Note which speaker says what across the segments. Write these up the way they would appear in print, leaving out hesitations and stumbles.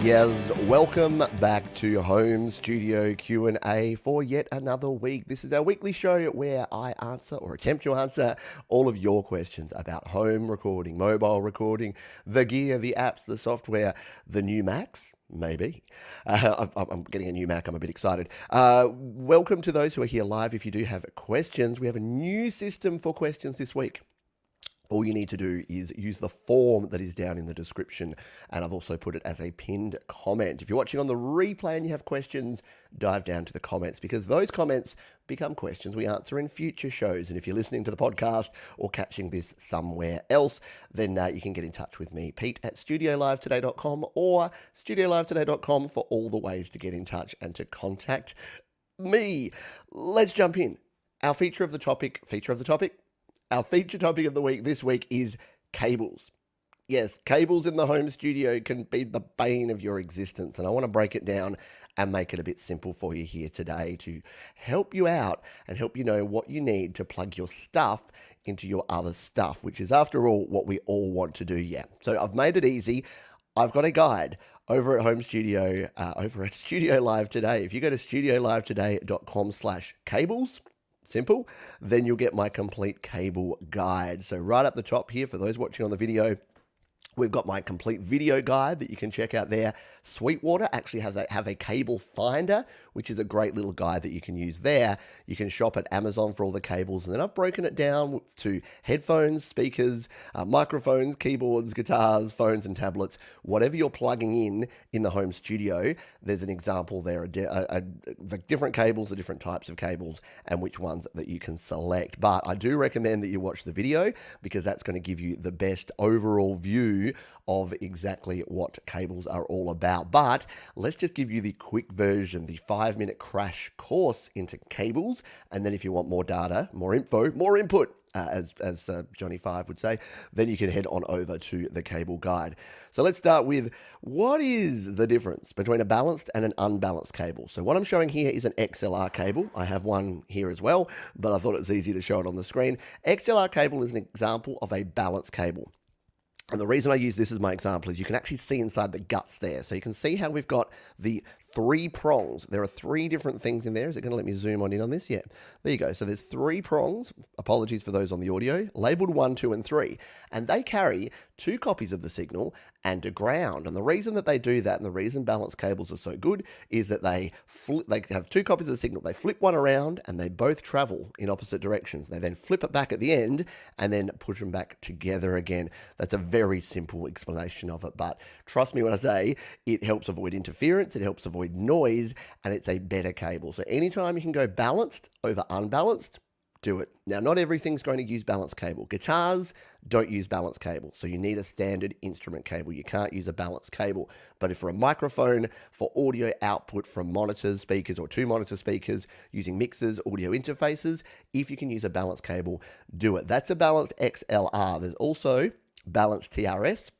Speaker 1: Yes, welcome back to Home Studio Q&A for yet another week. This is our weekly show where I answer or attempt to answer all of your questions about home recording, mobile recording, the gear, the apps, the software, the new Macs. Maybe. I'm getting a new Mac. I'm a bit excited. Welcome to those who are here live. If you do have questions, we have a new system for questions this week. All you need to do is use the form that is down in the description, and I've also put it as a pinned comment. If you're watching on the replay and you have questions, dive down to the comments, because those comments become questions we answer in future shows. And if you're listening to the podcast or catching this somewhere else, then you can get in touch with me, Pete at studiolivetoday.com or studiolivetoday.com for all the ways to get in touch and to contact me. Let's jump in. Our feature topic of the week this week is cables. Yes, cables in the home studio can be the bane of your existence, and I want to break it down and make it a bit simple for you here today to help you out and help you know what you need to plug your stuff into your other stuff, which is, after all, what we all want to do. Yeah. So I've made it easy. I've got a guide over at Home Studio, over at Studio Live Today. If you go to studiolivetoday.com/cables, simple, then you'll get my complete cable guide. So right up the top here, for those watching on the video, we've got my complete video guide that you can check out there. Sweetwater actually have a cable finder, which is a great little guide that you can use there. You can shop at Amazon for all the cables, and then I've broken it down to headphones, speakers, microphones, keyboards, guitars, phones and tablets. Whatever you're plugging in the home studio, there's an example there, the different cables, the different types of cables, and which ones that you can select. But I do recommend that you watch the video, because that's going to give you the best overall view of exactly what cables are all about. But let's just give you the quick version, the 5-minute crash course into cables. And then if you want more data, more info, more input, as Johnny Five would say, then you can head on over to the cable guide. So let's start with, what is the difference between a balanced and an unbalanced cable? So what I'm showing here is an XLR cable. I have one here as well, but I thought it was easy to show it on the screen. XLR cable is an example of a balanced cable. And the reason I use this as my example is you can actually see inside the guts there. So you can see how we've got the 3 prongs. There are 3 different things in there. Is it going to let me zoom in on this? Yeah, there you go. So there's 3 prongs. Apologies for those on the audio. Labeled 1, 2, and 3. And they carry 2 copies of the signal and a ground. And the reason that they do that, and the reason balanced cables are so good, is that they have 2 copies of the signal. They flip one around and they both travel in opposite directions. They then flip it back at the end and then push them back together again. That's a very simple explanation of it, but trust me when I say it helps avoid interference, it helps avoid noise, and it's a better cable. So anytime you can go balanced over unbalanced, do it. Now, not everything's going to use balanced cable. Guitars don't use balanced cable, so you need a standard instrument cable. You can't use a balanced cable. But if for a microphone, for audio output from monitors, speakers, or 2 monitor speakers, using mixers, audio interfaces, if you can use a balanced cable, do it. That's a balanced XLR. There's also balanced TRS.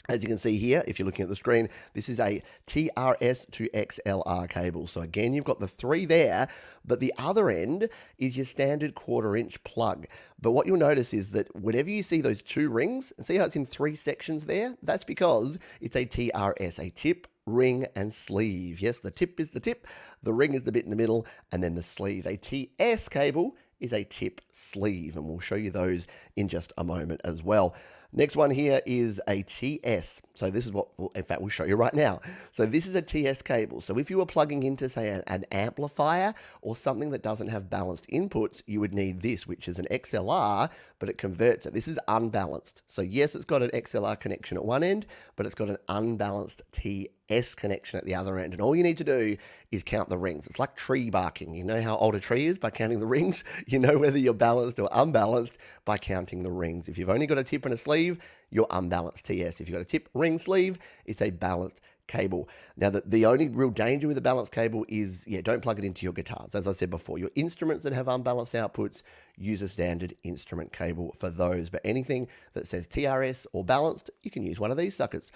Speaker 1: As you can see here, if you're looking at the screen, this is a TRS to XLR cable. So again, you've got the 3 there, but the other end is your standard 1/4-inch plug. But what you'll notice is that whenever you see those 2 rings, and see how it's in 3 sections there? That's because it's a TRS, a tip, ring, and sleeve. Yes, the tip is the tip, the ring is the bit in the middle, and then the sleeve. A TS cable is a tip sleeve, and we'll show you those in just a moment as well. Next one here is a TS. So this is what, in fact, we'll show you right now. So this is a TS cable. So if you were plugging into, say, an amplifier or something that doesn't have balanced inputs, you would need this, which is an XLR, but it converts it. This is unbalanced. So yes, it's got an XLR connection at one end, but it's got an unbalanced TS connection at the other end. And all you need to do is count the rings. It's like tree barking. You know how old a tree is by counting the rings? You know whether you're balanced or unbalanced by counting the rings. If you've only got a tip and a sleeve, you're unbalanced TS. If you've got a tip, ring, sleeve, it's a balanced cable. Now, the only real danger with a balanced cable is, don't plug it into your guitars. As I said before, your instruments that have unbalanced outputs, use a standard instrument cable for those. But anything that says TRS or balanced, you can use one of these suckers.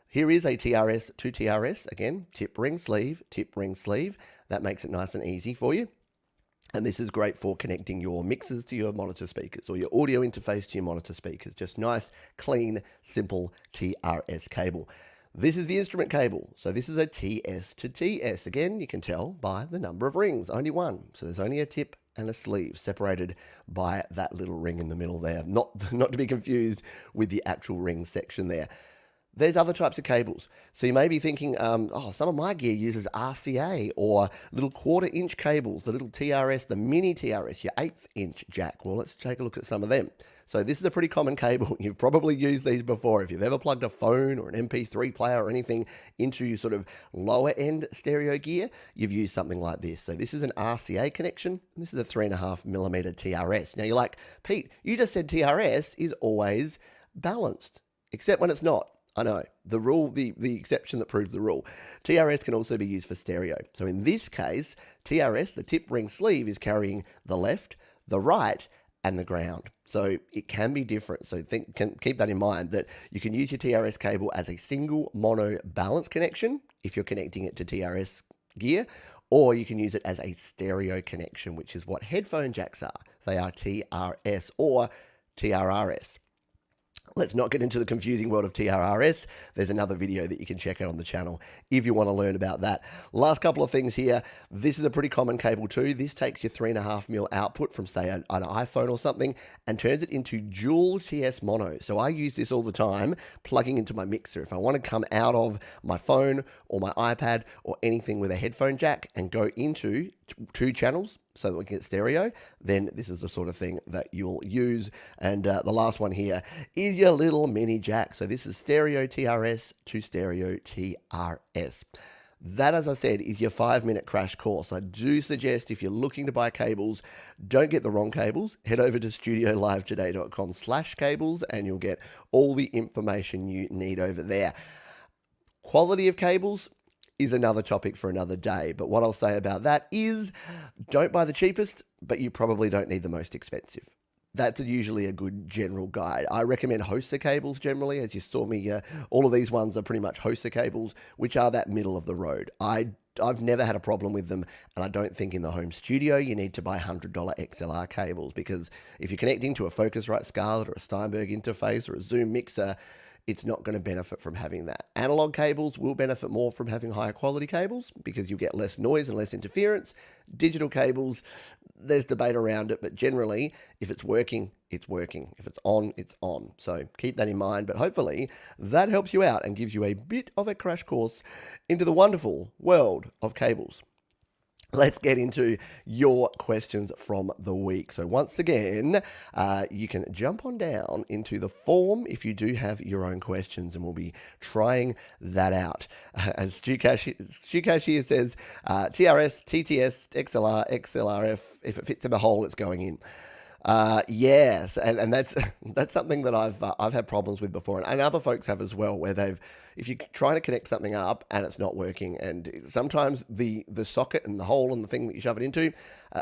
Speaker 1: Here is a TRS to TRS. Again, tip, ring, sleeve, tip, ring, sleeve. That makes it nice and easy for you. And this is great for connecting your mixers to your monitor speakers or your audio interface to your monitor speakers. Just nice, clean, simple TRS cable. This is the instrument cable. So this is a TS to TS. Again, you can tell by the number of rings, only one. So there's only a tip and a sleeve separated by that little ring in the middle there. Not to be confused with the actual ring section there. There's other types of cables. So you may be thinking, oh, some of my gear uses RCA or little 1/4 inch cables, the little TRS, the mini TRS, your 1/8 inch jack. Well, let's take a look at some of them. So this is a pretty common cable. You've probably used these before. If you've ever plugged a phone or an MP3 player or anything into sort of lower end stereo gear, you've used something like this. So this is an RCA connection. And this is a 3.5mm TRS. Now you're like, Pete, you just said TRS is always balanced, except when it's not. I know, the rule, the exception that proves the rule. TRS can also be used for stereo. So in this case, TRS, the tip ring sleeve, is carrying the left, the right, and the ground. So it can be different. So keep that in mind, that you can use your TRS cable as a single mono balance connection if you're connecting it to TRS gear, or you can use it as a stereo connection, which is what headphone jacks are. They are TRS or TRRS. Let's not get into the confusing world of TRRS. There's another video that you can check out on the channel if you want to learn about that. Last couple of things here. This is a pretty common cable too. This takes your 3.5mm output from, say, an iPhone or something and turns it into dual TS mono. So I use this all the time plugging into my mixer. If I want to come out of my phone or my iPad or anything with a headphone jack and go into 2 channels, so that we can get stereo, then this is the sort of thing that you'll use. And the last one here is your little mini jack. So this is stereo TRS to stereo TRS. That, as I said, is your 5-minute crash course. I do suggest if you're looking to buy cables, don't get the wrong cables. Head over to studiolivetoday.com/cables and you'll get all the information you need over there. Quality of cables is another topic for another day. But what I'll say about that is don't buy the cheapest, but you probably don't need the most expensive. That's usually a good general guide. I recommend Hosa cables generally. As you saw me, all of these ones are pretty much Hosa cables, which are that middle of the road. I've never had a problem with them, and I don't think in the home studio you need to buy $100 XLR cables, because if you're connecting to a Focusrite Scarlett or a Steinberg interface or a Zoom mixer, it's not going to benefit from having that. Analog cables will benefit more from having higher quality cables because you get less noise and less interference. Digital cables, there's debate around it, but generally, if it's working, it's working. If it's on, it's on. So keep that in mind, but hopefully that helps you out and gives you a bit of a crash course into the wonderful world of cables. Let's get into your questions from the week. So once again, you can jump on down into the form if you do have your own questions, and we'll be trying that out. As Stu Cashier says, TRS, TTS, XLR, XLRF, if it fits in a hole, it's going in. Yes, and that's something that I've had problems with before, and other folks have as well, where if you're trying to connect something up and it's not working, and sometimes the socket and the hole and the thing that you shove it into,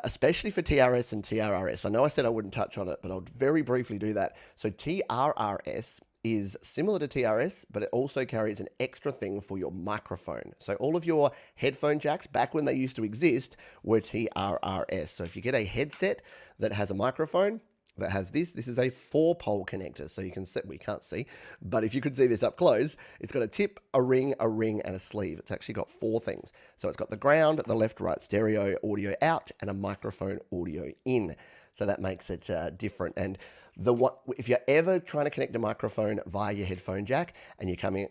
Speaker 1: especially for TRS and TRRS. I know I said I wouldn't touch on it, but I'll very briefly do that. So TRRS is similar to TRS, but it also carries an extra thing for your microphone. So all of your headphone jacks, back when they used to exist, were TRRS. So if you get a headset that has a microphone that has this is a 4-pole connector. So you can see, we can't see, but if you could see this up close, it's got a tip, a ring, and a sleeve. It's actually got 4 things. So it's got the ground, the left, right stereo audio out, and a microphone audio in. So that makes it different. And if you're ever trying to connect a microphone via your headphone jack and you're coming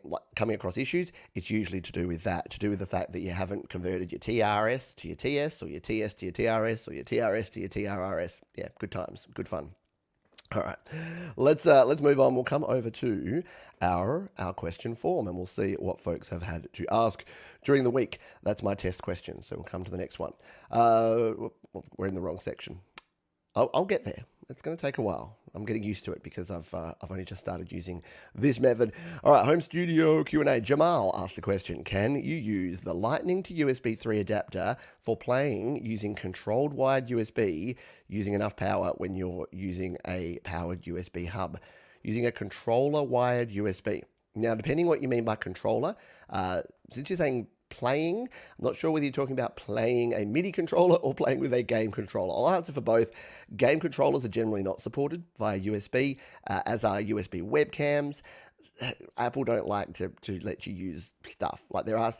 Speaker 1: across issues, it's usually to do with that, to do with the fact that you haven't converted your TRS to your TS, or your TS to your TRS, or your TRS to your TRRS. Yeah, good times, good fun. All right, let's move on. We'll come over to our question form, and we'll see what folks have had to ask during the week. That's my test question, so we'll come to the next one. We're in the wrong section. I'll get there. It's going to take a while. I'm getting used to it because I've only just started using this method. All right, home studio Q&A. Jamal asked the question, can you use the Lightning to USB 3 adapter for playing using controlled wired USB using enough power when you're using a powered USB hub? Using a controller wired USB. Now, depending what you mean by controller, since you're saying playing, I'm not sure whether you're talking about playing a MIDI controller or playing with a game controller. I'll answer for both. Game controllers are generally not supported via USB, as are USB webcams. Apple don't like to let you use stuff. Like there are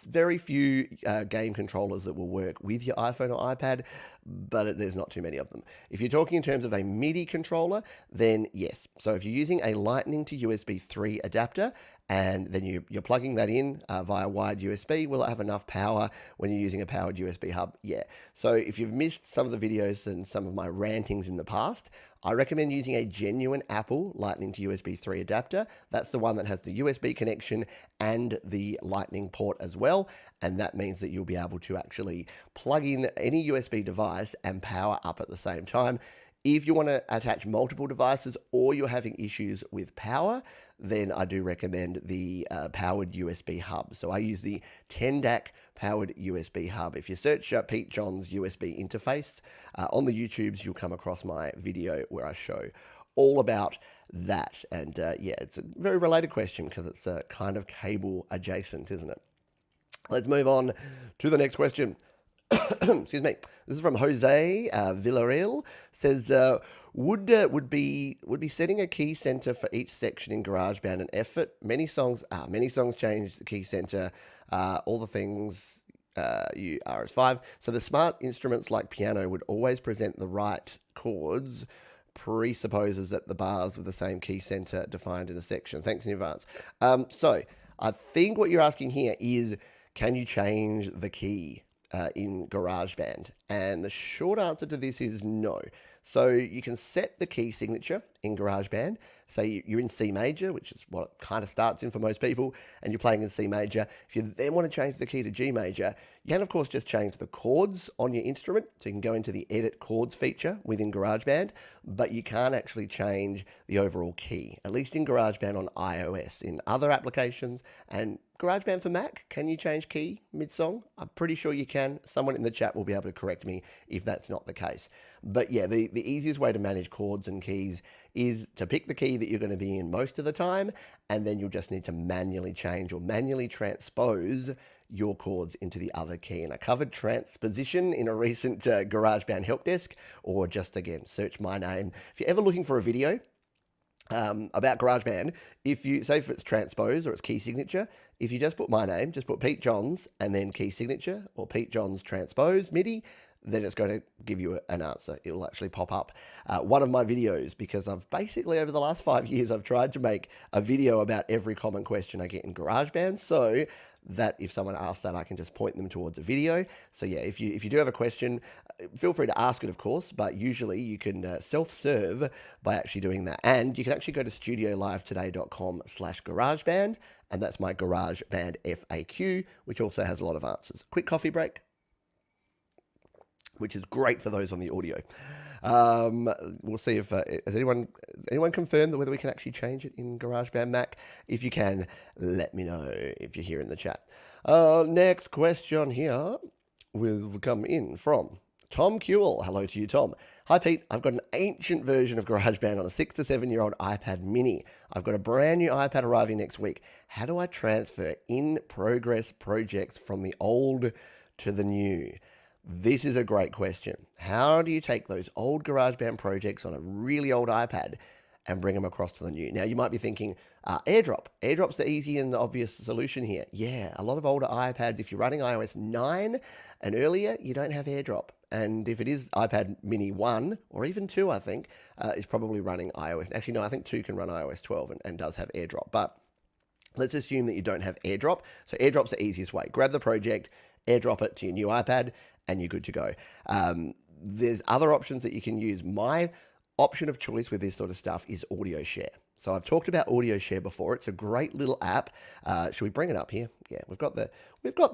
Speaker 1: very few game controllers that will work with your iPhone or iPad, but there's not too many of them. If you're talking in terms of a MIDI controller, then yes. So if you're using a Lightning to USB 3 adapter, and then you're plugging that in via wired USB, will it have enough power when you're using a powered USB hub? Yeah. So if you've missed some of the videos and some of my rantings in the past, I recommend using a genuine Apple Lightning to USB 3 adapter. That's the one that has the USB connection and the Lightning port as well. And that means that you'll be able to actually plug in any USB device and power up at the same time. If you want to attach multiple devices or you're having issues with power, then I do recommend the powered USB hub. So I use the 10DAC powered USB hub. If you search Pete John's USB interface on the YouTubes, you'll come across my video where I show all about that. And yeah, it's a very related question because it's kind of cable adjacent, isn't it? Let's move on to the next question. Excuse me. This is from Jose Villarreal. Says, would be setting a key center for each section in GarageBand an effort? Many songs change the key center. All the things you RS5. So the smart instruments like piano would always present the right chords. Presupposes that the bars with the same key center defined in a section. Thanks in advance. So I think what you're asking here is, can you change the key in GarageBand? And the short answer to this is no. So you can set the key signature in GarageBand. Say you're in C major, which is what it kind of starts in for most people, and you're playing in C major. If you then want to change the key to G major, you can of course just change the chords on your instrument. So you can go into the edit chords feature within GarageBand, but you can't actually change the overall key, at least in GarageBand on iOS. In other applications and GarageBand for Mac, can you change key mid-song? I'm pretty sure you can. Someone in the chat will be able to correct me if that's not the case. But yeah, the easiest way to manage chords and keys is to pick the key that you're going to be in most of the time, and then you'll just need to manually change or manually transpose your chords into the other key. And I covered transposition in a recent GarageBand help desk, or just again, search my name. If you're ever looking for a video about GarageBand, if you say if it's transpose or it's key signature, if you just put my name, just put Pete Johns and then key signature or Pete Johns transpose MIDI, then it's going to give you an answer. It will actually pop up one of my videos, because I've basically over the last 5 years, I've tried to make a video about every common question I get in GarageBand, so that if someone asks that, I can just point them towards a video. So yeah, if you do have a question, feel free to ask it, of course, but usually you can self-serve by actually doing that. And you can actually go to studiolivetoday.com/GarageBand, and that's my GarageBand FAQ, which also has a lot of answers. Quick coffee break, which is great for those on the audio. We'll see if has anyone confirmed whether we can actually change it in GarageBand Mac. If you can, let me know if you're here in the chat. Next question here will come in from Tom Kewell. Hello to you, Tom. Hi, Pete. I've got an ancient version of GarageBand on a 6 to 7 year old iPad mini. I've got a brand new iPad arriving next week. How do I transfer in progress projects from the old to the new? This is a great question. How do you take those old GarageBand projects on a really old iPad and bring them across to the new? Now, you might be thinking, AirDrop. AirDrop's the easy and the obvious solution here. Yeah, a lot of older iPads, if you're running iOS 9 and earlier, you don't have AirDrop. And if it is iPad mini 1 or even 2, I think, is probably running iOS. Actually, no, I think 2 can run iOS 12 and does have AirDrop. But let's assume that you don't have AirDrop. So AirDrop's the easiest way. Grab the project, AirDrop it to your new iPad, and you're good to go. There's other options that you can use. My option of choice with this sort of stuff is Audio Share. So I've talked about Audio Share before. It's a great little app. Should we bring it up here? Yeah, we've got the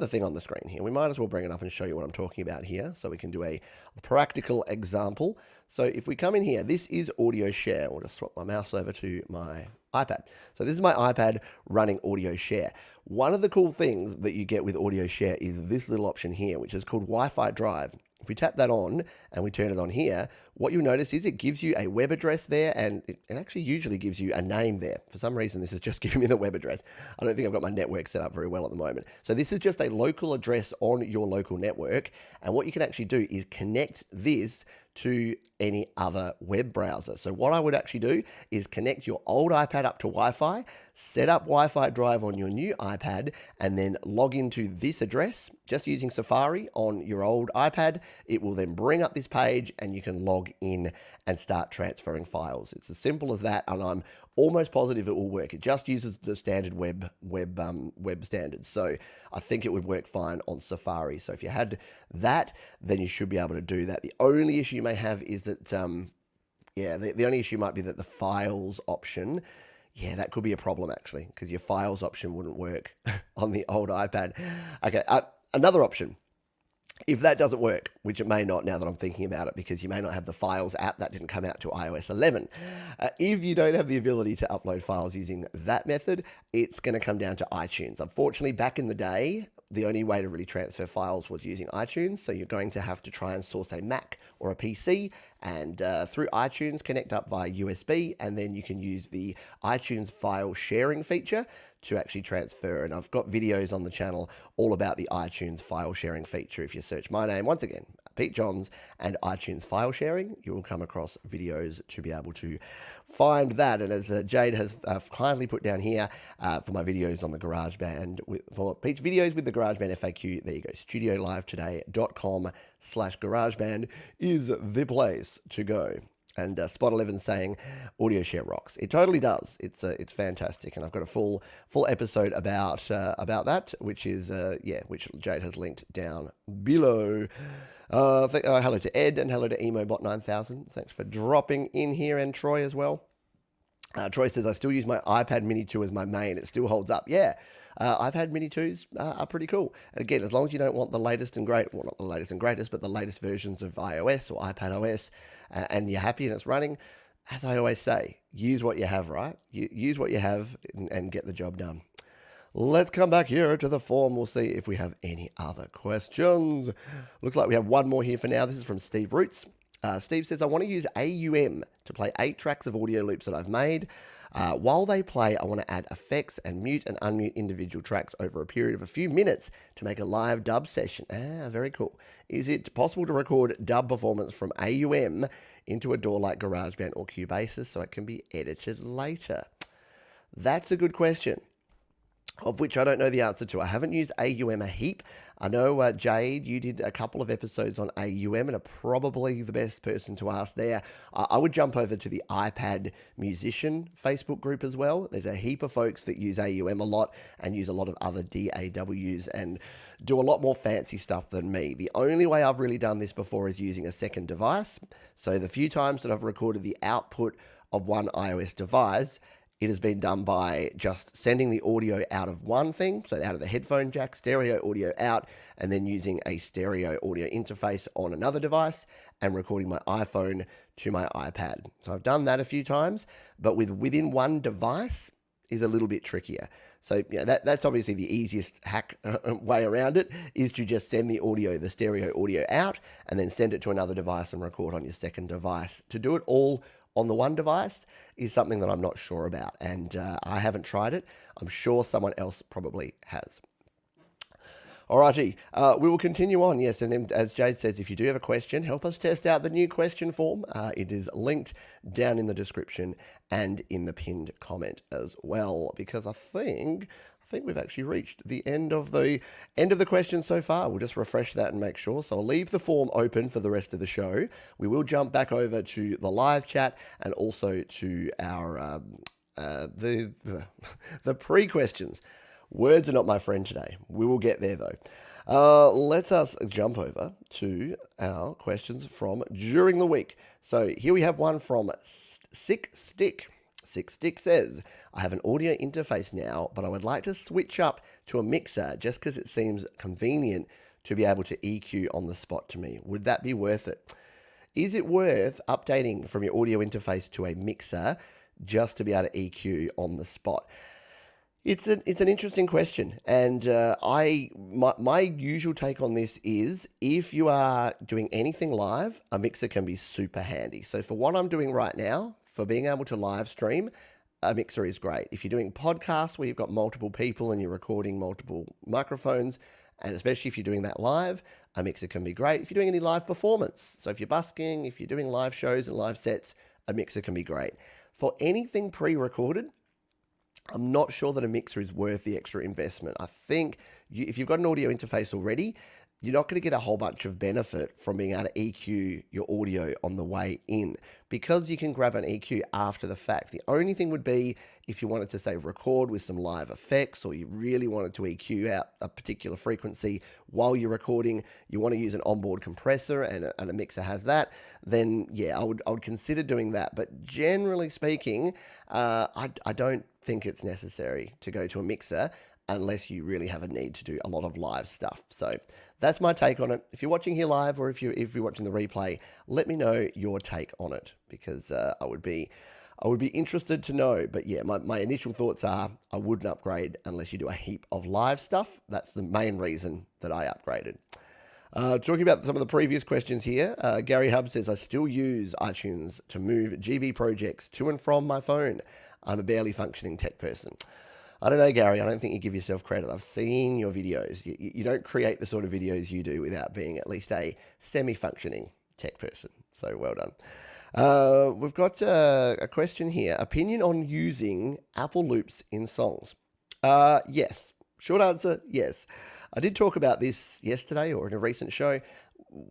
Speaker 1: thing on the screen here. We might as well bring it up and show you what I'm talking about here, so we can do a practical example. So if we come in here, this is Audio Share. We'll just swap my mouse over to my iPad. So this is my iPad running Audio Share. One of the cool things that you get with Audio Share is this little option here, which is called Wi-Fi Drive. If we tap that on and we turn it on here, what you'll notice is it gives you a web address there, and it actually usually gives you a name there. For some reason, this is just giving me the web address. I don't think I've got my network set up very well at the moment. So this is just a local address on your local network, and what you can actually do is connect this to any other web browser. So what I would actually do is connect your old iPad up to Wi-Fi, set up Wi-Fi drive on your new iPad, and then log into this address just using Safari on your old iPad. It will then bring up this page and you can log in and start transferring files. It's as simple as that, and I'm almost positive it will work. It just uses the standard web standards, so I think it would work fine on Safari. So if you had that, then you should be able to do that. The only issue you may have is that, the only issue might be that the files option, that could be a problem actually, because your files option wouldn't work on the old iPad. Okay, another option. If that doesn't work, which it may not now that I'm thinking about it, because you may not have the Files app, that didn't come out to iOS 11. If you don't have the ability to upload files using that method, it's going to come down to iTunes. Unfortunately, back in the day, the only way to really transfer files was using iTunes. So you're going to have to try and source a Mac or a PC and through iTunes connect up via USB, and then you can use the iTunes file sharing feature to actually transfer. And I've got videos on the channel all about the iTunes file sharing feature. If you search my name, once again, Pete Johns, and iTunes file sharing, you will come across videos to be able to find that. And as Jade has kindly put down here for my videos on the GarageBand, for Pete's videos with the GarageBand FAQ, there you go, studiolivetoday.com/GarageBand is the place to go. And Spot 11 saying audio share rocks. It totally does. It's fantastic, and I've got a full episode about that, which is which Jade has linked down below. Hello to Ed, and hello to EmoBot9000. Thanks for dropping in here, and Troy as well. Troy says, I still use my iPad Mini 2 as my main. It still holds up. Yeah, iPad Mini 2s are pretty cool. And again, as long as you don't want the latest and great, well, not the latest and greatest, but the latest versions of iOS or iPadOS, and you're happy and it's running, as I always say, use what you have, right? Use what you have and get the job done. Let's come back here to the form. We'll see if we have any other questions. Looks like we have one more here for now. This is from Steve Roots. Steve says, I want to use AUM to play 8 tracks of audio loops that I've made. While they play, I want to add effects and mute and unmute individual tracks over a period of a few minutes to make a live dub session. Very cool. Is it possible to record dub performance from AUM into a DAW like GarageBand or Cubase so it can be edited later? That's a good question, of which I don't know the answer to. I haven't used AUM a heap. I know, Jade, you did a couple of episodes on AUM and are probably the best person to ask there. I would jump over to the iPad Musician Facebook group as well. There's a heap of folks that use AUM a lot and use a lot of other DAWs and do a lot more fancy stuff than me. The only way I've really done this before is using a second device. So the few times that I've recorded the output of one iOS device, it has been done by just sending the audio out of one thing, so out of the headphone jack, stereo audio out, and then using a stereo audio interface on another device and recording my iPhone to my iPad. So I've done that a few times, but within one device is a little bit trickier. So that's obviously the easiest hack way around it, is to just send the audio, the stereo audio out, and then send it to another device and record on your second device. To do it all on the one device is something that I'm not sure about, and I haven't tried it. I'm sure someone else probably has. Alrighty, we will continue on. Yes, and then as Jade says, if you do have a question, help us test out the new question form. It is linked down in the description and in the pinned comment as well, because I think we've actually reached the end of the questions so far. We'll just refresh that and make sure. So I'll leave the form open for the rest of the show. We will jump back over to the live chat and also to our the pre-questions. Words are not my friend today. We will get there though. Let us jump over to our questions from during the week. So here we have one from Sick Stick. Sick Stick says, I have an audio interface now, but I would like to switch up to a mixer just because it seems convenient to be able to EQ on the spot to me. Would that be worth it? Is it worth updating from your audio interface to a mixer just to be able to EQ on the spot? It's an interesting question, and my usual take on this is, if you are doing anything live, a mixer can be super handy. So for what I'm doing right now, for being able to live stream, a mixer is great. If you're doing podcasts where you've got multiple people and you're recording multiple microphones, And especially if you're doing that live, a mixer can be great. If you're doing any live performance, so if you're busking, if you're doing live shows and live sets, a mixer can be great. For anything pre-recorded, I'm not sure that a mixer is worth the extra investment. I think if you've got an audio interface already, you're not going to get a whole bunch of benefit from being able to EQ your audio on the way in, because you can grab an EQ after the fact. The only thing would be if you wanted to, say, record with some live effects, or you really wanted to EQ out a particular frequency while you're recording, you want to use an onboard compressor and a mixer has that, then yeah, I would consider doing that. But generally speaking, I don't think it's necessary to go to a mixer unless you really have a need to do a lot of live stuff. So that's my take on it. If you're watching here live, or if you're watching the replay, let me know your take on it, because I would be interested to know. But yeah, my initial thoughts are I wouldn't upgrade unless you do a heap of live stuff. That's the main reason that I upgraded. Talking about some of the previous questions here, Gary Hub says, I still use iTunes to move GB projects to and from my phone. I'm a barely functioning tech person. I don't know, Gary. I don't think you give yourself credit. I've seen your videos. You don't create the sort of videos you do without being at least a semi-functioning tech person. So well done. We've got a question here. Opinion on using Apple loops in songs? Yes. Short answer, yes. I did talk about this yesterday or in a recent show,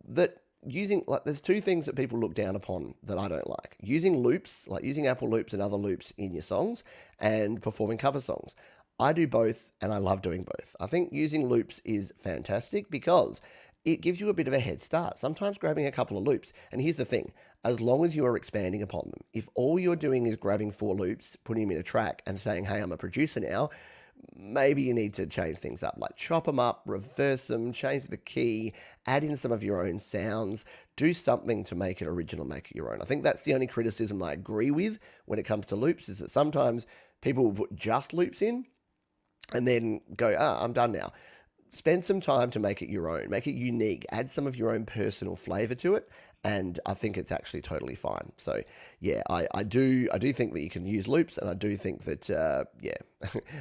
Speaker 1: that there's two things that people look down upon that I don't like. Using loops, like using Apple loops and other loops in your songs, and performing cover songs. I do both, and I love doing both. I think using loops is fantastic because it gives you a bit of a head start. Sometimes grabbing a couple of loops, and here's the thing, as long as you are expanding upon them. If all you're doing is grabbing 4 loops, putting them in a track and saying, hey, I'm a producer now, maybe you need to change things up, like chop them up, reverse them, change the key, add in some of your own sounds, do something to make it original, make it your own. I think that's the only criticism I agree with when it comes to loops, is that sometimes people will put just loops in and then go, I'm done now. Spend some time to make it your own, make it unique, add some of your own personal flavor to it, and I think it's actually totally fine. So yeah, I do think that you can use loops, and I do think that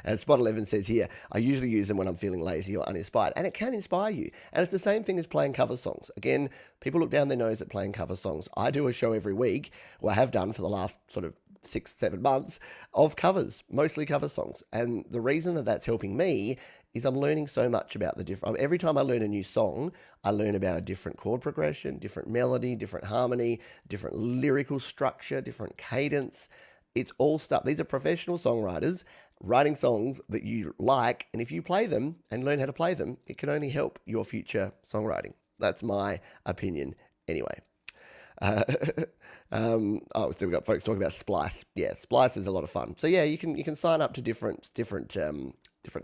Speaker 1: as Spot 11 says here, I usually use them when I'm feeling lazy or uninspired, and it can inspire you. And it's the same thing as playing cover songs. Again, people look down their nose at playing cover songs. I do a show every week, or I have done for the last sort of 6-7 months, of covers, mostly cover songs. And the reason that that's helping me is I'm learning so much about the different. Every time I learn a new song, I learn about a different chord progression, different melody, different harmony, different lyrical structure, different cadence. It's all stuff. These are professional songwriters writing songs that you like, and if you play them and learn how to play them, it can only help your future songwriting. That's my opinion anyway. So we've got folks talking about Splice. Yeah, Splice is a lot of fun. So yeah, you can sign up to different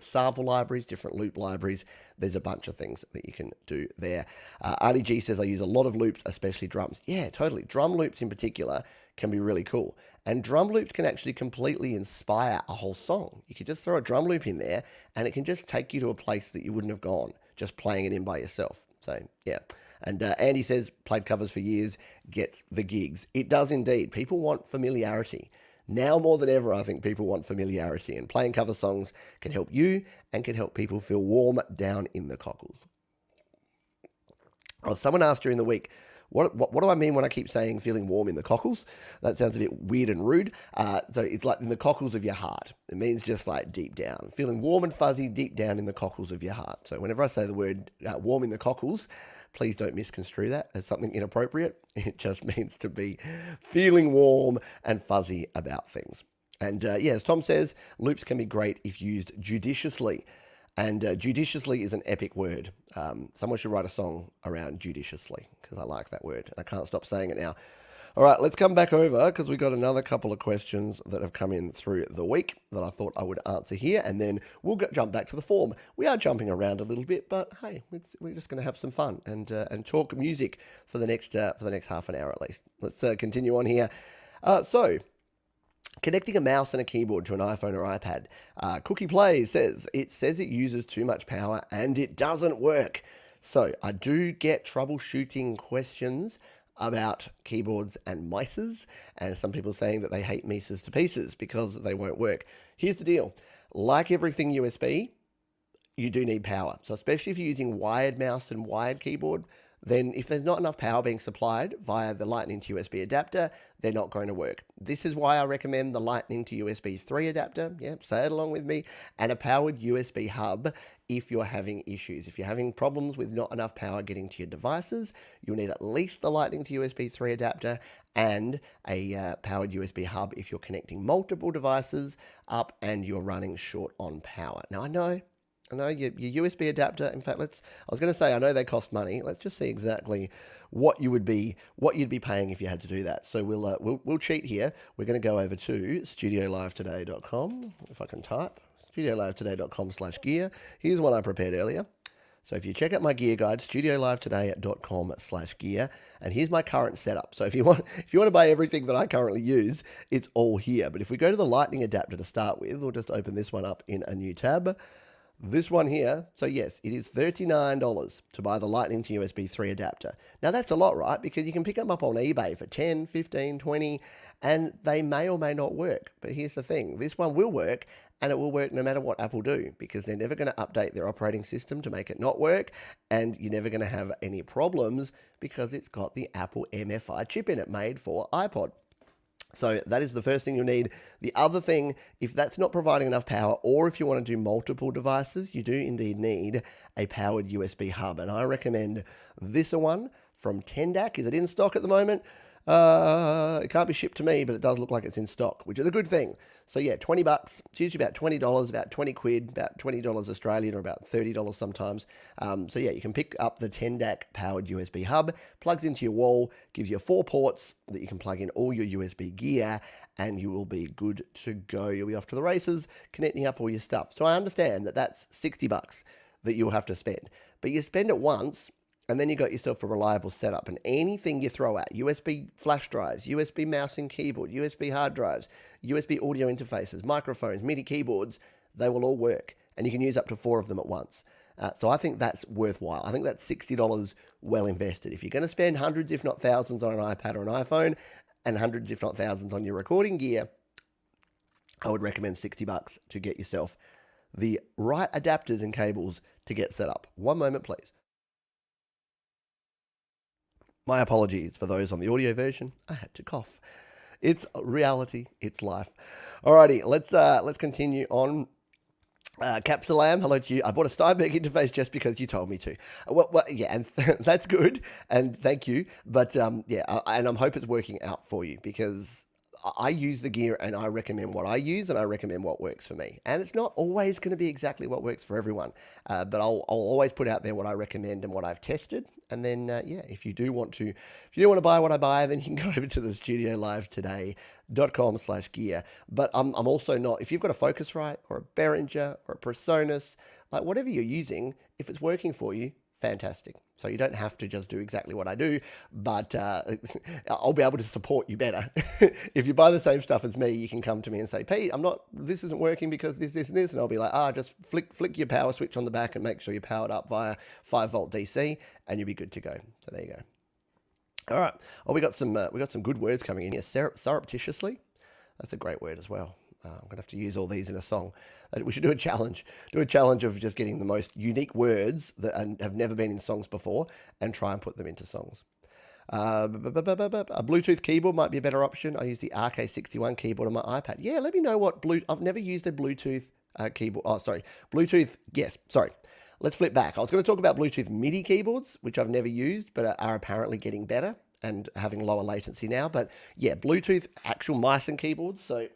Speaker 1: sample libraries, different loop libraries. There's a bunch of things that you can do there. Arnie G says, I use a lot of loops, especially drums. Yeah, totally. Drum loops in particular can be really cool. And drum loops can actually completely inspire a whole song. You could just throw a drum loop in there and it can just take you to a place that you wouldn't have gone just playing it in by yourself. So yeah. And Andy says, played covers for years, gets the gigs. It does indeed. People want familiarity. Now more than ever, I think people want familiarity, and playing cover songs can help you and can help people feel warm down in the cockles. Oh, someone asked during the week, what do I mean when I keep saying feeling warm in the cockles? That sounds a bit weird and rude. So it's like in the cockles of your heart. It means just like deep down, feeling warm and fuzzy deep down in the cockles of your heart. So whenever I say the word warm in the cockles, please don't misconstrue that as something inappropriate. It just means to be feeling warm and fuzzy about things. And yeah, as Tom says, loops can be great if used judiciously. And judiciously is an epic word. Someone should write a song around judiciously, because I like that word. I can't stop saying it now. All right, let's come back over, because we've got another couple of questions that have come in through the week that I thought I would answer here, and then we'll jump back to the form. We are jumping around a little bit, but hey, we're just going to have some fun and talk music for the next half an hour at least. Let's continue on here. So, connecting a mouse and a keyboard to an iPhone or iPad. Cookie Play says it uses too much power and it doesn't work. So I do get troubleshooting questions about keyboards and mices, and some people saying that they hate mices to pieces because they won't work. Here's the deal. Like everything USB, you do need power. So especially if you're using wired mouse and wired keyboard, then if there's not enough power being supplied via the Lightning to USB adapter, they're not going to work. This is why I recommend the Lightning to USB 3 adapter, yeah, say it along with me, and a powered USB hub if you're having issues. If you're having problems with not enough power getting to your devices, you'll need at least the Lightning to USB 3 adapter and a powered USB hub if you're connecting multiple devices up and you're running short on power. Now I know your USB adapter. In fact, I was going to say, I know they cost money. Let's just see exactly what you'd be paying if you had to do that. So we'll cheat here. We're going to go over to studiolivetoday.com. If I can type studiolivetoday.com/gear. Here's one I prepared earlier. So if you check out my gear guide, studiolivetoday.com/gear, and here's my current setup. So if you want to buy everything that I currently use, it's all here. But if we go to the Lightning adapter to start with, we'll just open this one up in a new tab. This one here, so yes, it is $39 to buy the Lightning to USB 3 adapter. Now that's a lot, right? Because you can pick them up on eBay for 10, 15, 20, and they may or may not work. But here's the thing, this one will work, and it will work no matter what Apple do, because they're never going to update their operating system to make it not work, and you're never going to have any problems because it's got the Apple MFI chip in it made for iPod. So that is the first thing you'll need. The other thing, if that's not providing enough power, or if you want to do multiple devices, you do indeed need a powered USB hub. And I recommend this one from Tendac. Is it in stock at the moment? It can't be shipped to me, but it does look like it's in stock, which is a good thing. So yeah, 20 bucks. It's usually about $20, about 20 quid, about $20 Australian, or about $30 sometimes. So yeah, you can pick up the Tendac powered USB hub, plugs into your wall, gives you 4 ports that you can plug in all your USB gear, and you will be good to go. You'll be off to the races, connecting up all your stuff. So I understand that that's 60 bucks that you'll have to spend, but you spend it once, and then you got yourself a reliable setup. And anything you throw out, USB flash drives, USB mouse and keyboard, USB hard drives, USB audio interfaces, microphones, MIDI keyboards, they will all work. And you can use up to 4 of them at once. So I think that's worthwhile. I think that's $60 well invested. If you're going to spend hundreds, if not thousands, on an iPad or an iPhone, and hundreds, if not thousands, on your recording gear, I would recommend 60 bucks to get yourself the right adapters and cables to get set up. One moment, please. My apologies for those on the audio version. I had to cough. It's reality. It's life. Alrighty, let's continue on. Capsulam, hello to you. I bought a Steinberg interface just because you told me to. Well yeah, and that's good, and thank you. But yeah, and I'm hope it's working out for you, because I use the gear and I recommend what I use and I recommend what works for me. And it's not always going to be exactly what works for everyone, but I'll always put out there what I recommend and what I've tested. And then, yeah, if you do want to buy what I buy, then you can go over to the studiolivetoday.com/gear. But I'm also not, if you've got a Focusrite or a Behringer or a Presonus, like whatever you're using, if it's working for you, fantastic. So you don't have to just do exactly what I do, but I'll be able to support you better. If you buy the same stuff as me, you can come to me and say, Pete, this isn't working because this, and this. And I'll be like, just flick your power switch on the back and make sure you're powered up via 5-volt DC, and you'll be good to go. So there you go. All right. Oh, we got some good words coming in here. Surreptitiously. That's a great word as well. I'm going to have to use all these in a song. We should do a challenge. Do a challenge of just getting the most unique words that have never been in songs before and try and put them into songs. A Bluetooth keyboard might be a better option. I use the RK61 keyboard on my iPad. Yeah, let me know what I've never used a Bluetooth keyboard. Oh, sorry. Bluetooth. Yes, sorry. Let's flip back. I was going to talk about Bluetooth MIDI keyboards, which I've never used, but are apparently getting better and having lower latency now. But yeah, Bluetooth actual mice and keyboards. So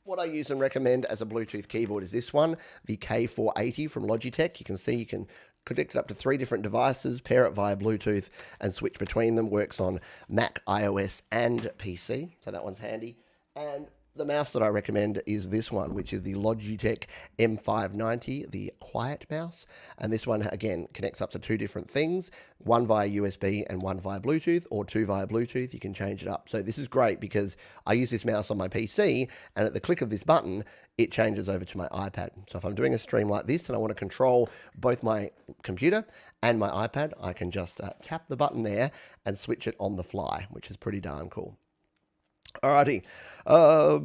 Speaker 1: what I use and recommend as a Bluetooth keyboard is this one, the K480 from Logitech. You can see you can connect it up to 3 different devices, pair it via Bluetooth, and switch between them. Works on Mac, iOS, and PC. So that one's handy. And the mouse that I recommend is this one, which is the Logitech M590, the Quiet mouse. And this one, again, connects up to 2 different things, one via USB and one via Bluetooth, or 2 via Bluetooth. You can change it up. So this is great because I use this mouse on my PC, and at the click of this button, it changes over to my iPad. So if I'm doing a stream like this and I want to control both my computer and my iPad, I can just tap the button there and switch it on the fly, which is pretty darn cool. Alrighty. Uh,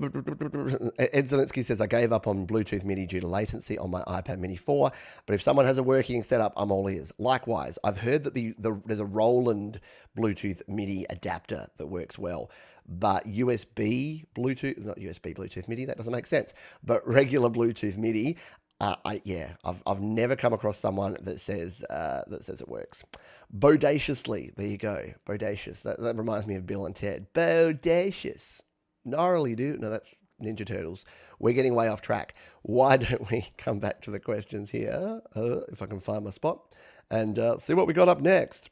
Speaker 1: Ed Zelinsky says, I gave up on Bluetooth MIDI due to latency on my iPad Mini 4, but if someone has a working setup, I'm all ears. Likewise, I've heard that there's a Roland Bluetooth MIDI adapter that works well, but USB Bluetooth, not USB Bluetooth MIDI, that doesn't make sense, but regular Bluetooth MIDI, I've never come across someone that says it works. Bodaciously, there you go. Bodacious. That reminds me of Bill and Ted. Bodacious. Gnarly, dude. No, that's Ninja Turtles. We're getting way off track. Why don't we come back to the questions here? If I can find my spot and see what we got up next.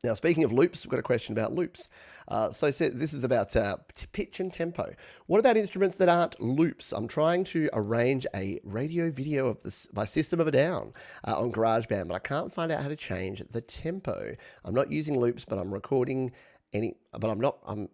Speaker 1: Now, speaking of loops, we've got a question about loops. This is about pitch and tempo. What about instruments that aren't loops? I'm trying to arrange a radio video of my System of a Down on GarageBand, but I can't find out how to change the tempo. I'm not using loops, but I'm recording I'm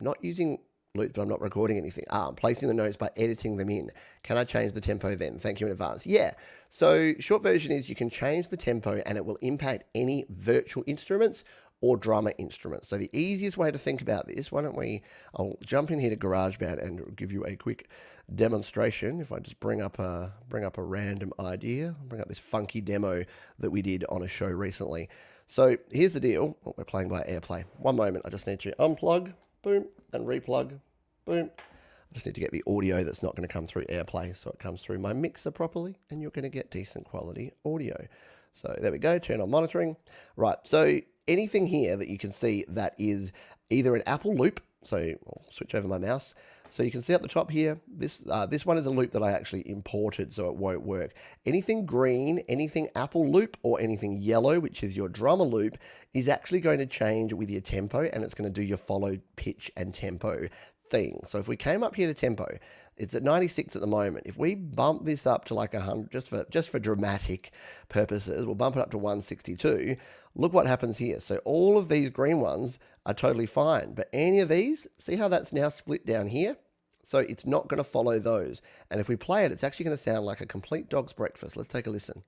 Speaker 1: not using loops, but I'm not recording anything. I'm placing the notes by editing them in. Can I change the tempo then? Thank you in advance. Yeah. So short version is you can change the tempo and it will impact any virtual instruments or drummer instruments. So the easiest way to think about this, I'll jump in here to GarageBand and give you a quick demonstration. If I just bring up a random idea, bring up this funky demo that we did on a show recently. So here's the deal. We're playing by AirPlay. One moment, I just need to unplug, boom, and replug, boom. I just need to get the audio that's not going to come through AirPlay so it comes through my mixer properly and you're going to get decent quality audio. So there we go, turn on monitoring. Right, so anything here that you can see that is either an Apple loop, so I'll switch over my mouse. So you can see up the top here, this one is a loop that I actually imported, so it won't work. Anything green, anything Apple loop, or anything yellow, which is your drummer loop, is actually going to change with your tempo, and it's going to do your follow pitch and tempo thing. So if we came up here to tempo, it's at 96 at the moment. If we bump this up to like 100, just for dramatic purposes, we'll bump it up to 162. Look what happens here. So all of these green ones are totally fine, but any of these, see how that's now split down here? So it's not going to follow those. And if we play it, it's actually going to sound like a complete dog's breakfast. Let's take a listen.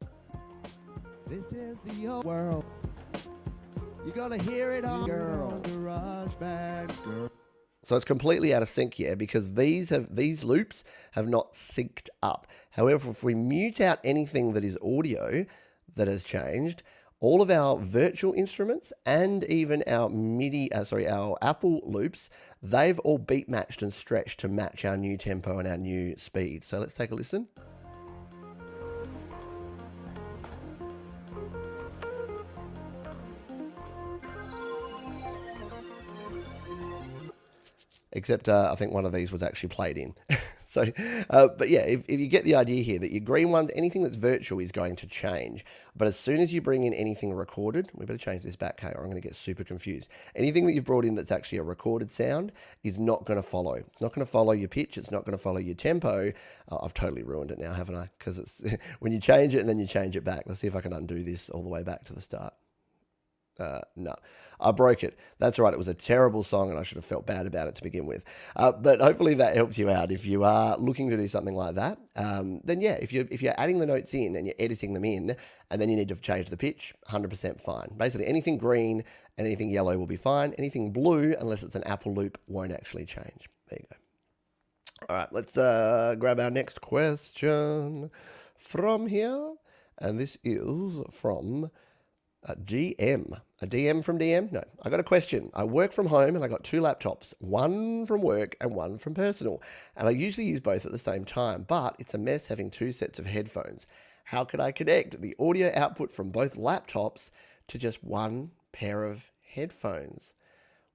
Speaker 2: This is the old world. You're going to hear it on GarageBand, girl.
Speaker 1: So it's completely out of sync here because these loops have not synced up. However, if we mute out anything that is audio that has changed, all of our virtual instruments and even our our Apple loops, they've all beat matched and stretched to match our new tempo and our new speed. So let's take a listen. Except I think one of these was actually played in. But yeah, if you get the idea here that your green ones, anything that's virtual is going to change. But as soon as you bring in anything recorded, we better change this back, or I'm going to get super confused. Anything that you've brought in that's actually a recorded sound is not going to follow. It's not going to follow your pitch. It's not going to follow your tempo. I've totally ruined it now, haven't I? Because it's when you change it and then you change it back. Let's see if I can undo this all the way back to the start. No, I broke it. That's right. It was a terrible song and I should have felt bad about it to begin with. But hopefully that helps you out. If you are looking to do something like that, then yeah, if you're adding the notes in and you're editing them in and then you need to change the pitch, 100% fine. Basically anything green and anything yellow will be fine. Anything blue, unless it's an Apple loop, won't actually change. There you go. All right, let's grab our next question from here. And this is from a DM from DM? No, I got a question. I work from home and I got two laptops, one from work and one from personal. And I usually use both at the same time, but it's a mess having two sets of headphones. How could I connect the audio output from both laptops to just one pair of headphones?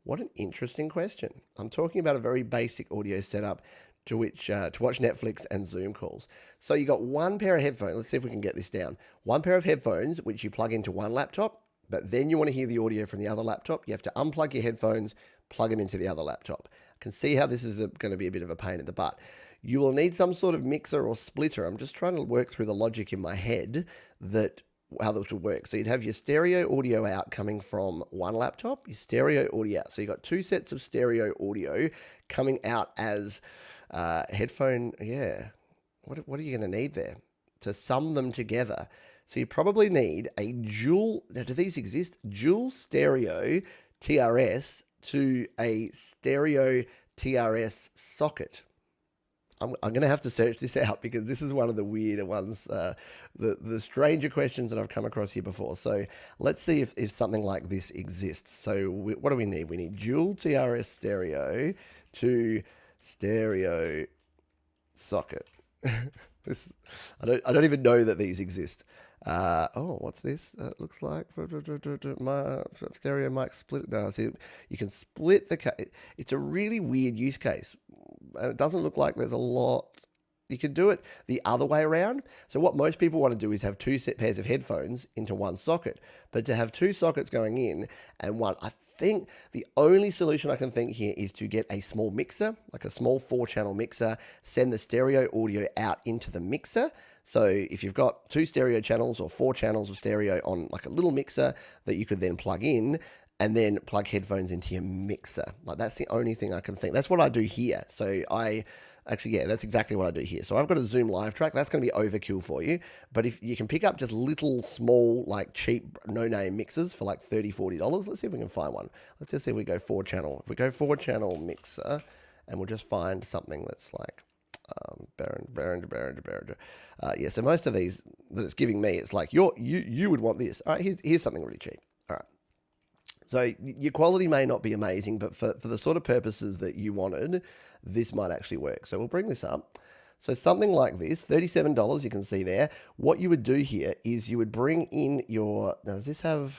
Speaker 1: What an interesting question. I'm talking about a very basic audio setup to watch Netflix and Zoom calls. So you got one pair of headphones. Let's see if we can get this down. One pair of headphones, which you plug into one laptop, but then you want to hear the audio from the other laptop. You have to unplug your headphones, plug them into the other laptop. I can see how this is going to be a bit of a pain in the butt. You will need some sort of mixer or splitter. I'm just trying to work through the logic in my head that how this would work. So you'd have your stereo audio out coming from one laptop, your stereo audio out. So you've got two sets of stereo audio coming out as headphone. Yeah. What are you going to need there to sum them together? So you probably need a dual, now do these exist? Dual stereo TRS to a stereo TRS socket. I'm going to have to search this out because this is one of the weirder ones, the stranger questions that I've come across here before. So let's see if something like this exists. So what do we need? We need dual TRS stereo to stereo socket. This, I don't even know that these exist. Oh, what's this? Looks like my stereo mic split. No, see, you can split the. It's a really weird use case, and it doesn't look like there's a lot. You can do it the other way around. So what most people want to do is have two set pairs of headphones into one socket, but to have two sockets going in and one, I think the only solution I can think here is to get a small mixer, like a small 4-channel mixer, send the stereo audio out into the mixer. So if you've got 2 stereo channels or 4 channels of stereo on like a little mixer that you could then plug in and then plug headphones into your mixer. Like that's the only thing I can think. That's what I do here. So actually, that's exactly what I do here. So I've got a Zoom live track. That's going to be overkill for you. But if you can pick up just little, small, like cheap, no-name mixers for like $30, $40. Let's see if we can find one. Let's just see if we go 4-channel. If we go 4-channel mixer, and we'll just find something that's like Behringer. Yeah, so most of these that it's giving me, it's like you would want this. All right, here's something really cheap. All right. So your quality may not be amazing, but for the sort of purposes that you wanted, this might actually work. So we'll bring this up. So something like this, $37, you can see there. What you would do here is you would bring in your, now does this have,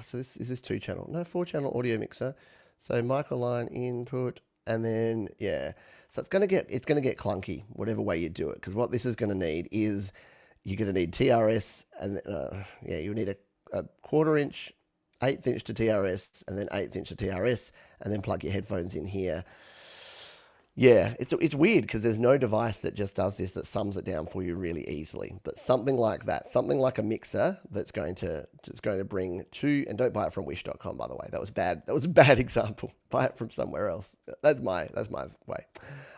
Speaker 1: so this is this 2-channel? No, 4-channel audio mixer. So microline input, and then, yeah. So it's going to get clunky, whatever way you do it, because what this is going to need is you're going to need TRS, and you need a 1/4 inch, 1/8 inch to TRS, and then 1/8 inch to TRS, and then plug your headphones in here. Yeah, it's weird because there's no device that just does this, that sums it down for you really easily. But something like that, something like a mixer that's going to bring 2, and don't buy it from wish.com, by the way. That was bad. That was a bad example. Buy it from somewhere else. That's my way.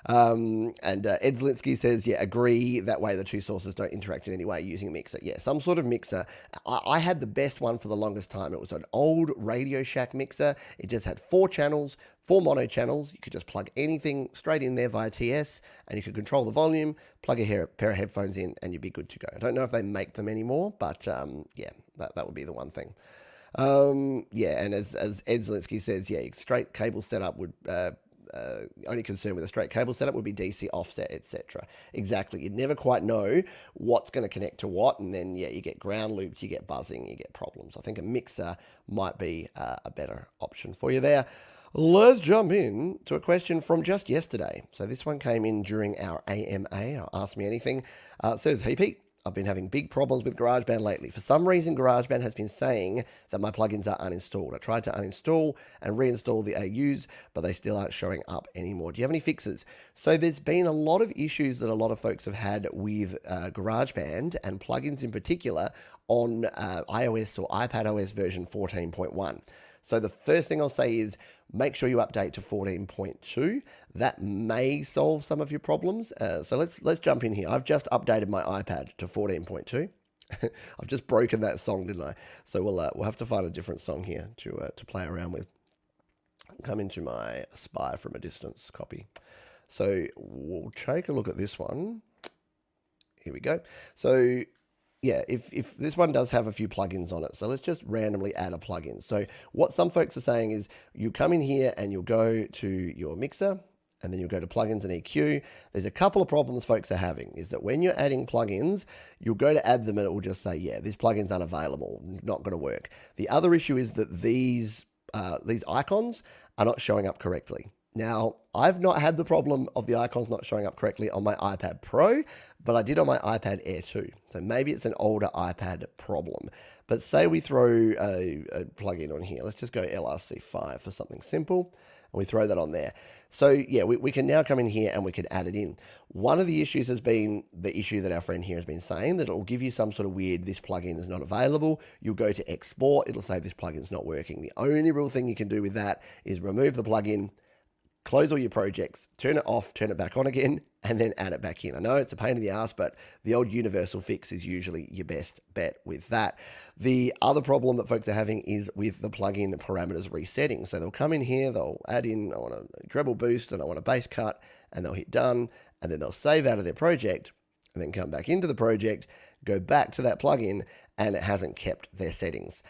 Speaker 1: Ed Zelinsky says, yeah, agree. That way the two sources don't interact in any way using a mixer. Yeah, some sort of mixer. I had the best one for the longest time. It was an old Radio Shack mixer. It just had 4 channels, 4 mono channels. You could just plug anything straight in there via TS, and you could control the volume, plug a pair of headphones in, and you'd be good to go. I don't know if they make them anymore, but yeah, that would be the one thing. Yeah, and as Ed Zelinsky says, yeah, straight cable setup would only concern with a straight cable setup would be DC offset, etc. Exactly. You'd never quite know what's going to connect to what, and then yeah, you get ground loops, you get buzzing, you get problems. I think a mixer might be a better option for you there. Let's jump in to a question from just yesterday. So this one came in during our AMA, our Ask Me Anything. It says, hey Pete, I've been having big problems with GarageBand lately. For some reason, GarageBand has been saying that my plugins are uninstalled. I tried to uninstall and reinstall the AUs, but they still aren't showing up anymore. Do you have any fixes? So there's been a lot of issues that a lot of folks have had with GarageBand and plugins in particular on iOS or iPadOS version 14.1. So the first thing I'll say is make sure you update to 14.2. That may solve some of your problems. So let's jump in here. I've just updated my iPad to 14.2. I've just broken that song, didn't I? So we'll have to find a different song here to play around with. Come into my Spy from a Distance copy. So we'll take a look at this one. Here we go. So yeah, if this one does have a few plugins on it, so let's just randomly add a plugin. So what some folks are saying is you come in here and you'll go to your mixer, and then you'll go to plugins and EQ. There's a couple of problems folks are having, is that when you're adding plugins, you'll go to add them and it will just say, yeah, this plugin's unavailable, not going to work. The other issue is that these icons are not showing up correctly. Now, I've not had the problem of the icons not showing up correctly on my iPad Pro, but I did on my iPad Air 2. So maybe it's an older iPad problem. But say we throw a plugin on here. Let's just go LRC5 for something simple, and we throw that on there. So yeah, we can now come in here and we can add it in. One of the issues has been the issue that our friend here has been saying, that it will give you some sort of weird, this plugin is not available. You'll go to export, it'll say this plugin's not working. The only real thing you can do with that is remove the plugin, close all your projects, turn it off, turn it back on again, and then add it back in. I know it's a pain in the ass, but the old universal fix is usually your best bet with that. The other problem that folks are having is with the plugin parameters resetting. So they'll come in here, they'll add in, I want a treble boost and I want a bass cut, and they'll hit done, and then they'll save out of their project, and then come back into the project, go back to that plugin, and it hasn't kept their settings.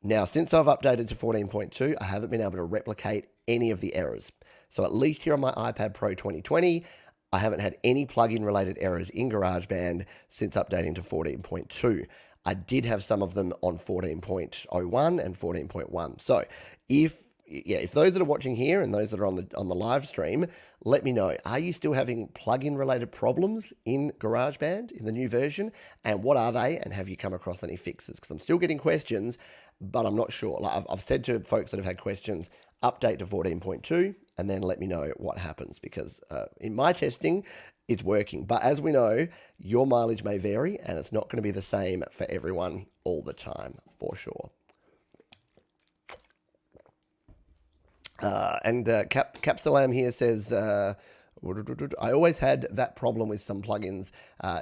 Speaker 1: Now, since I've updated to 14.2, I haven't been able to replicate any of the errors. So at least here on my iPad Pro 2020, I haven't had any plugin related errors in GarageBand since updating to 14.2. I did have some of them on 14.01 and 14.1. So if those that are watching here and those that are on the live stream, let me know. Are you still having plugin related problems in GarageBand in the new version? And what are they? And have you come across any fixes? Because I'm still getting questions, but I'm not sure. Like I've said to folks that have had questions, update to 14.2 and then let me know what happens, because in my testing, it's working. But as we know, your mileage may vary and it's not going to be the same for everyone all the time, for sure. Capsalam here says, I always had that problem with some plugins.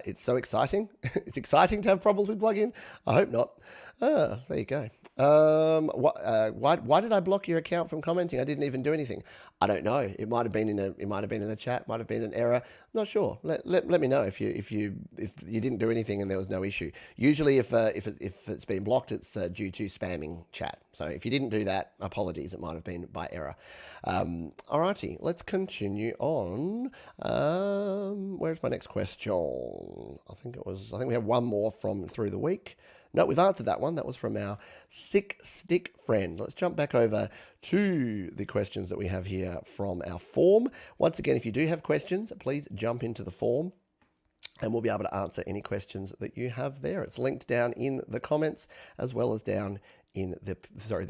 Speaker 1: It's so exciting. It's exciting to have problems with plugin. I hope not. There you go. Why did I block your account from commenting? I didn't even do anything. I don't know. It might have been in a chat. Might have been an error. Not sure. Let me know if you didn't do anything and there was no issue. Usually, if it's been blocked, it's due to spamming chat. So if you didn't do that, apologies. It might have been by error. Alrighty, let's continue on. Where's my next question? I think we have one more from through the week. No, we've answered that one. That was from our Sick Stick friend. Let's jump back over to the questions that we have here from our form. Once again, if you do have questions, please jump into the form and we'll be able to answer any questions that you have there. It's linked down in the comments as well as down in the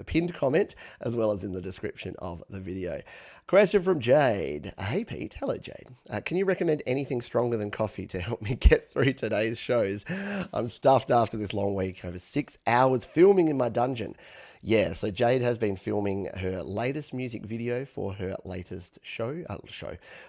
Speaker 1: pinned comment, as well as in the description of the video. Question from Jade. Hey Pete, hello Jade. Can you recommend anything stronger than coffee to help me get through today's shows? I'm stuffed after this long week, over 6 hours filming in my dungeon. Yeah, so Jade has been filming her latest music video for her latest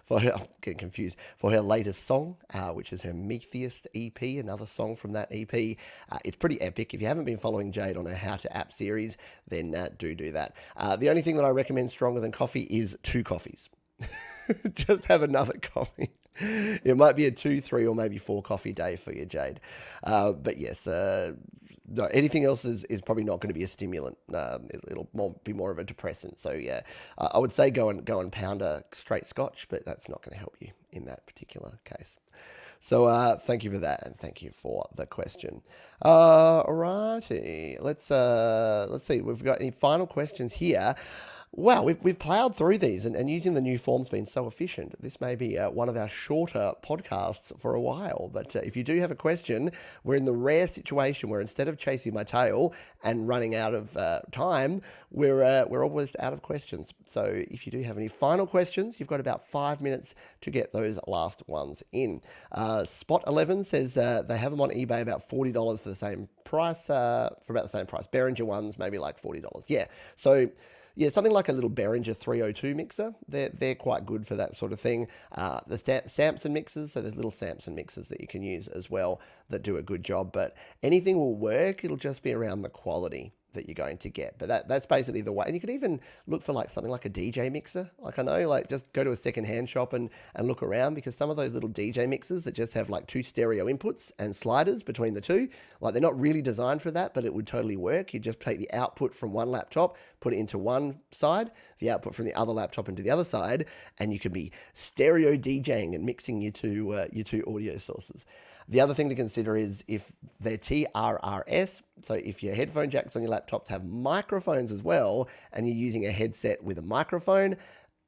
Speaker 1: for her latest song, which is her Metheist EP, another song from that EP. It's pretty epic. If you haven't been following Jade on her How to App series, then do that. The only thing that I recommend stronger than coffee is 2 coffees. Just have another coffee. It might be a 2, 3, or maybe 4 coffee day for you, Jade. But yes, no, anything else is probably not going to be a stimulant. It'll be more of a depressant. So yeah, I would say go and pound a straight scotch, but that's not going to help you in that particular case. So thank you for that, and thank you for the question. Alrighty, let's see. We've got any final questions here. Wow, we've plowed through these, and using the new form's been so efficient. This may be one of our shorter podcasts for a while, but if you do have a question, we're in the rare situation where instead of chasing my tail and running out of time, we're almost out of questions. So if you do have any final questions, you've got about 5 minutes to get those last ones in. Spot 11 says they have them on eBay about $40 for the same price, for about the same price. Behringer ones, maybe like $40. Yeah, so yeah, something like a little Behringer 302 mixer. They're quite good for that sort of thing. The Samson mixers, so there's little Samson mixers that you can use as well that do a good job. But anything will work. It'll just be around the quality that you're going to get. But that's basically the way. And you could even look for like something like a DJ mixer. Like I know, like just go to a secondhand shop and look around, because some of those little DJ mixers that just have like 2 stereo inputs and sliders between the 2, like they're not really designed for that, but it would totally work. You just take the output from one laptop, put it into one side, the output from the other laptop into the other side, and you could be stereo DJing and mixing your two audio sources. The other thing to consider is if they're TRRS, so if your headphone jacks on your laptops have microphones as well, and you're using a headset with a microphone,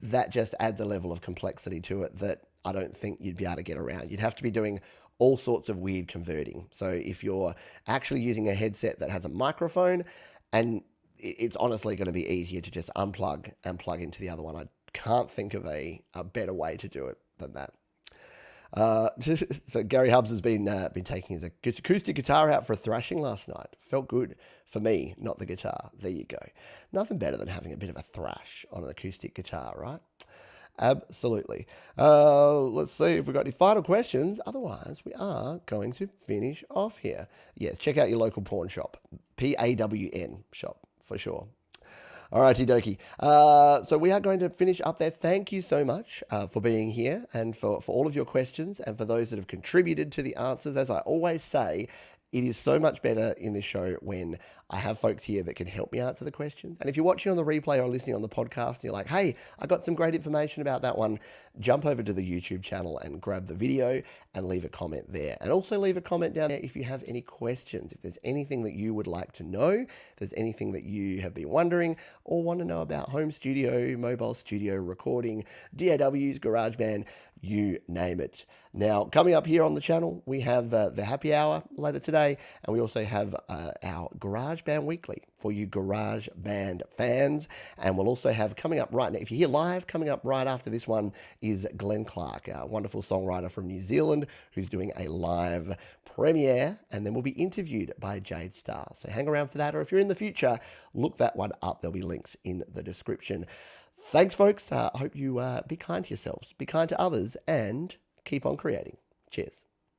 Speaker 1: that just adds a level of complexity to it that I don't think you'd be able to get around. You'd have to be doing all sorts of weird converting. So if you're actually using a headset that has a microphone, and it's honestly going to be easier to just unplug and plug into the other one. I can't think of a better way to do it than that. So Gary Hubbs has been taking his acoustic guitar out for a thrashing last night. Felt good for me, not the guitar. There you go. Nothing better than having a bit of a thrash on an acoustic guitar, right? Absolutely. Let's see if we've got any final questions. Otherwise, we are going to finish off here. Yes, check out your local pawn shop. PAWN shop, for sure. Alrighty dokie. So we are going to finish up there. Thank you so much for being here and for all of your questions and for those that have contributed to the answers. As I always say, it is so much better in this show when I have folks here that can help me answer the questions. And if you're watching on the replay or listening on the podcast and you're like, hey, I got some great information about that one, jump over to the YouTube channel and grab the video and leave a comment there. And also leave a comment down there if you have any questions, if there's anything that you would like to know, if there's anything that you have been wondering or want to know about home studio, mobile studio recording, DAWs, GarageBand, you name it. Now, coming up here on the channel, we have the happy hour later today, and we also have our GarageBand Weekly for you GarageBand fans. And we'll also have coming up right now, if you're here live, coming up right after this one is Glenn Clark, a wonderful songwriter from New Zealand who's doing a live premiere, and then we'll be interviewed by Jade Starr. So hang around for that, or if you're in the future, look that one up. There'll be links in the description. Thanks, folks. I hope you be kind to yourselves, be kind to others, and keep on creating. Cheers.